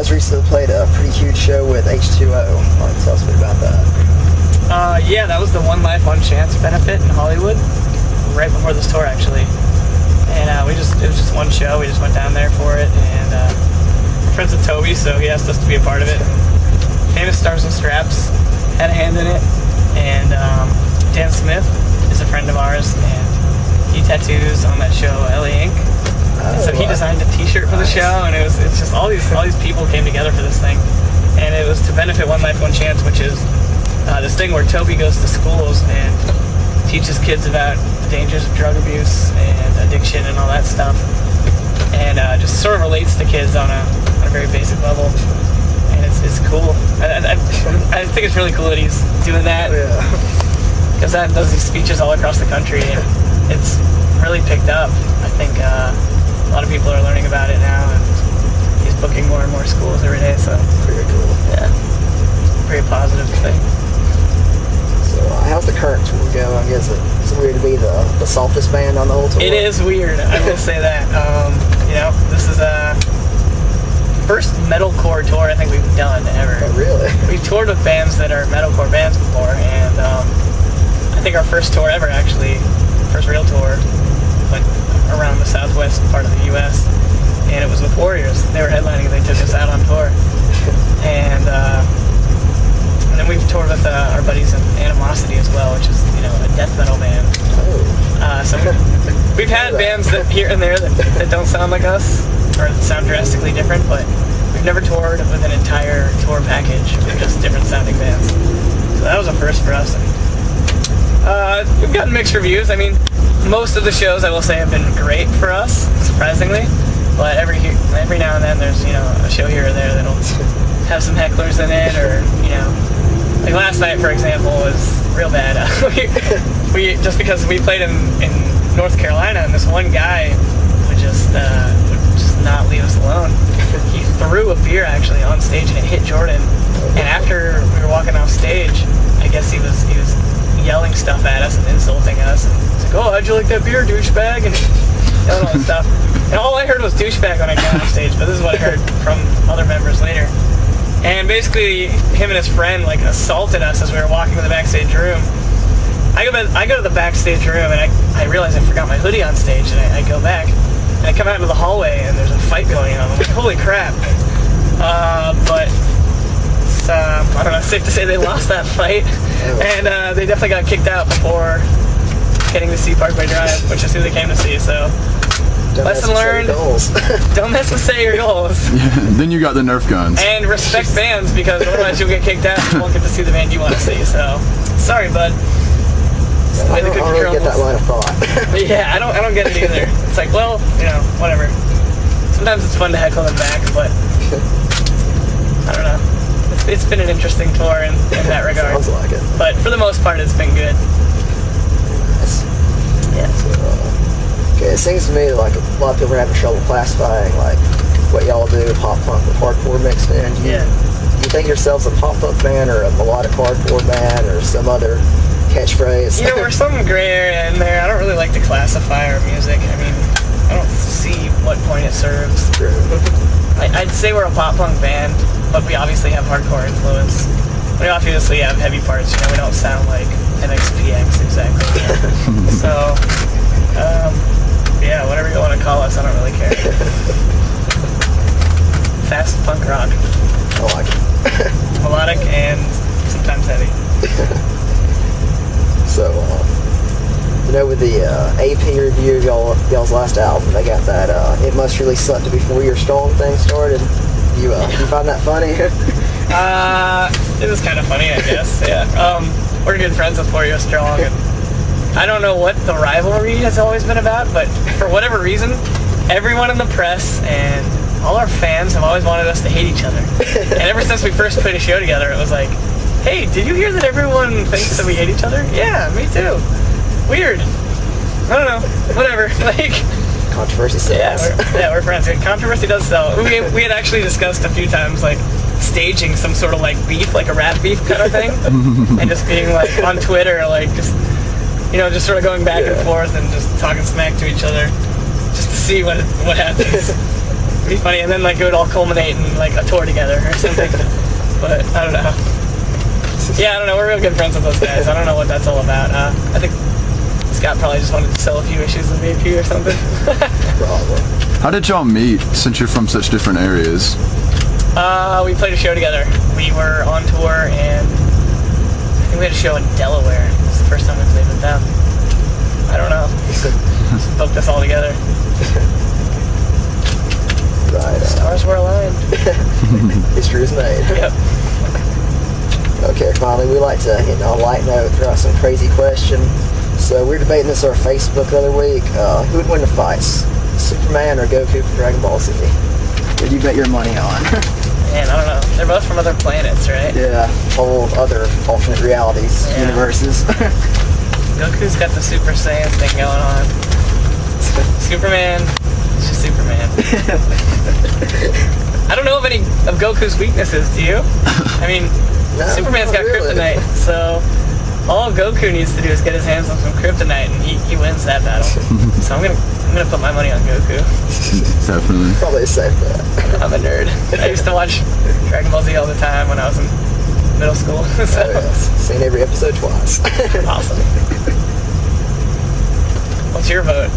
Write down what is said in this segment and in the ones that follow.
guys recently played a pretty huge show with H2O. Why don't you tell us a bit about that? Yeah, that was the One Life, One Chance benefit in Hollywood, right before this tour, actually. And it was just one show. We just went down there for it, and we're friends with Toby, so he asked us to be a part of it. Famous Stars and Straps had a hand in it, and Dan Smith is a friend of ours, and he tattoos on that show LA Ink. And so he designed a T-shirt for the show, and it's just all these people came together for this thing, and it was to benefit One Life, One Chance, which is this thing where Toby goes to schools and teaches kids about the dangers of drug abuse and addiction and all that stuff, and just sort of relates to kids on a very basic level, and it's cool. I think it's really cool that he's doing that, because that does these speeches all across the country, and it's really picked up. I think a lot of people are learning about it now, and he's booking more and more schools every day, so Very cool. yeah, very positive thing. So how's the current tour going? I guess it's weird to be the softest band on the whole tour. It is weird, I will say that. This is a first metalcore tour I think we've done ever. Oh, really? We've toured with bands that are metalcore bands before, and I think our first tour ever, actually, first real tour, went around the southwest part of the U.S., and it was with Warriors. They were headlining, and they took us out on tour. And then we've toured with our buddies in Animosity as well, which is, a death metal band. So we've had bands that here and there that don't sound like us, or sound drastically different, but we've never toured with an entire tour package of just different sounding bands. So that was a first for us. We've gotten mixed reviews. I mean, most of the shows, I will say, have been great for us, surprisingly. But every now and then there's, a show here or there that'll have some hecklers in it, or, like last night, for example, was real bad. we just because we played in North Carolina, and this one guy would just not leave us alone. He threw a beer actually on stage, and it hit Jordan. And after we were walking off stage, I guess he was yelling stuff at us and insulting us. And he's like, "Oh, how'd you like that beer, douchebag?" And yelling all this stuff. And all I heard was douchebag when I got off stage, but this is what I heard from other members later. And basically, him and his friend assaulted us as we were walking to the backstage room. I go to the backstage room, and I realize I forgot my hoodie on stage, and I go back, and I come out into the hallway, and there's a fight going on. I'm like, holy crap. But it's, I don't know, it's safe to say they lost that fight, and they definitely got kicked out before getting to see Parkway Drive, which is who they came to see, so... Lesson learned, don't mess with Say Your Goals. Yeah, then you got the Nerf guns. And respect bands, because otherwise you'll get kicked out and you won't get to see the band you want to see, so... Sorry, bud. I don't really get that line of thought. Yeah, I don't get it either. It's like, well, whatever. Sometimes it's fun to heckle them back, but... I don't know. It's been an interesting tour in that regard. Sounds like it. But for the most part, it's been good. Yeah. Okay, it seems to me that a lot of people are having trouble classifying what y'all do, pop punk with hardcore mixed in. Do you think yourselves a pop punk band or a melodic hardcore band or some other catchphrase? We're some gray area in there. I don't really like to classify our music. I mean, I don't see what point it serves. True. I'd say we're a pop punk band, but we obviously have hardcore influence. We obviously have heavy parts. We don't sound like MXPX exactly. So. Yeah, whatever you want to call us, I don't really care. Fast punk rock. I like it. Melodic and sometimes heavy. So, with the AP review of y'all's last album, they got that "It Must Really Suck to Be 4 Years Strong" thing started. You find that funny? It was kind of funny, I guess. Yeah. We're good friends with 4 Years Strong, and I don't know what the rivalry has always been about, but for whatever reason, everyone in the press and all our fans have always wanted us to hate each other. And ever since we first put a show together, it was like, hey, did you hear that everyone thinks that we hate each other? Yeah, me too. Weird. I don't know. Whatever. Controversy sells. We're friends. Controversy does sell. We had actually discussed a few times, staging some sort of, beef, a rap beef kind of thing, and just being, on Twitter, just sort of going back and forth and just talking smack to each other, just to see what happens. It'd be funny, and then like it would all culminate in like a tour together or something. But I don't know. Yeah, I don't know. We're real good friends with those guys. I don't know what that's all about. I think Scott probably just wanted to sell a few issues of AP or something. Probably. How did y'all meet since you're from such different areas? We played a show together. We were on tour, and I think we had a show in Delaware. It was the first time we played with them. I don't know. Just booked us all together. Right. Stars were aligned. History is made. Yep. Okay, finally, we like to, on a light note, throw out some crazy question. So we were debating this on our Facebook the other week. Who would win the fights? Superman or Goku from Dragon Ball Z? What do you bet your money on? Man, I don't know. They're both from other planets, right? Yeah, whole other alternate realities, Yeah. universes. Goku's got the Super Saiyan thing going on. Superman, it's just Superman. I don't know of any of Goku's weaknesses, do you? I mean, No, Superman's got not really. kryptonite, so all Goku needs to do is get his hands on some kryptonite, and he wins that battle. So I'm gonna put my money on Goku. Definitely. Probably a safe bet. I'm a nerd. I used to watch Dragon Ball Z all the time when I was in middle school. So Oh, yes. Seen every episode twice. awesome. What's your vote?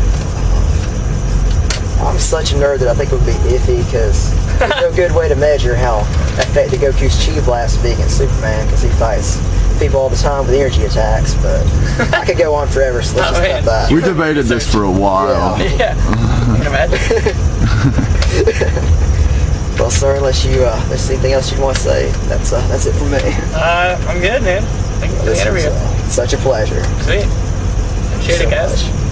I'm such a nerd that I think it would be iffy because there's no good way to measure how effective Goku's chi blast would be against Superman because he fights people all the time with energy attacks. But I could go on forever, so let's Oh, just man. cut back. We debated this for a while. Yeah, I can imagine. Well, sir, unless there's anything else you want to say, that's it for me. I'm good, man. Thank you for the This was, interview. such a pleasure. Sweet. Appreciate it, guys. much.